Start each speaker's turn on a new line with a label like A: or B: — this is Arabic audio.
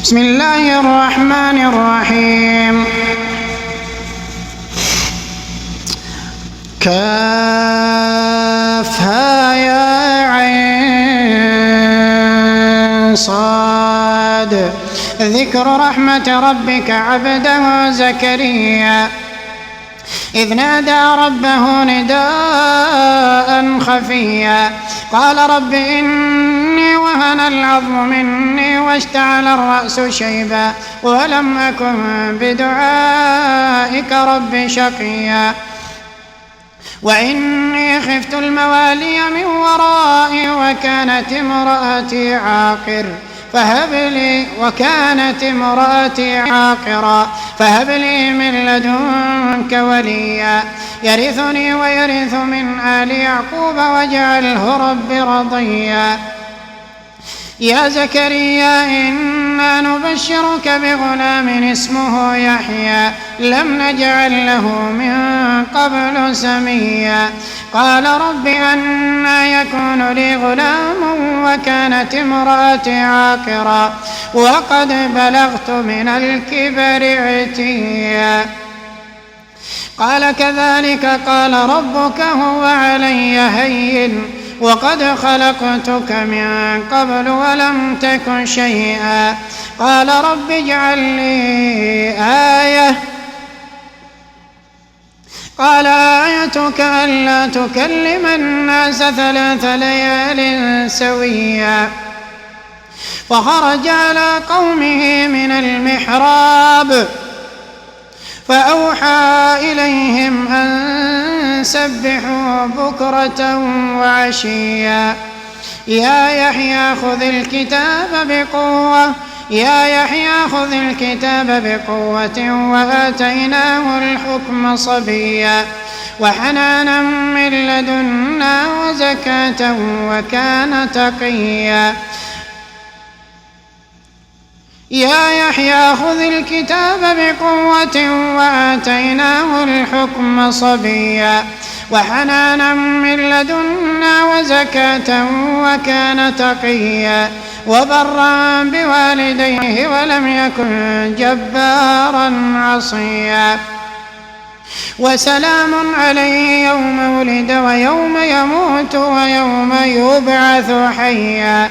A: بسم الله الرحمن الرحيم. كافها يا عين صاد. ذكر رحمة ربك عبده زكريا إذ نادى ربه نداء خفيا قال رب إني وهن العظم مني واشتعل الرأس شيبا ولم أكن بدعائك رب شقيا وإني خفت الموالي من ورائي وكانت امرأتي عاقرا فهب لي من لدنك وليا يرثني ويرث من آل يعقوب واجعله رب رضيا يا زكريا إنا نبشرك بغلام اسمه يحيى لم نجعل له من قبل سميا قال رب أنى يكون لي غلام وكانت امرأتي عاقرا وقد بلغت من الكبر عتيا قال كذلك قال ربك هو علي هين وقد خلقتك من قبل ولم تك شيئا قال رب اجعل لي آية قال آيتك ألا تكلم الناس 3 ليال سويا فخرج على قومه من المحراب فأوحى إليهم أن سبحوا بكرة وعشيا يا يحيى خذ الكتاب بقوة وآتيناه الحكم صبيا وحنانا من لدنا وزكاة وكان تقيا يا يحيى خذ الكتاب بقوة وآتيناه الحكم صبيا وحنانا من لدنا وزكاة وكان تقيا وبرا بوالديه ولم يكن جبارا عصيا وسلام عليه يوم ولد ويوم يموت ويوم يبعث حيا.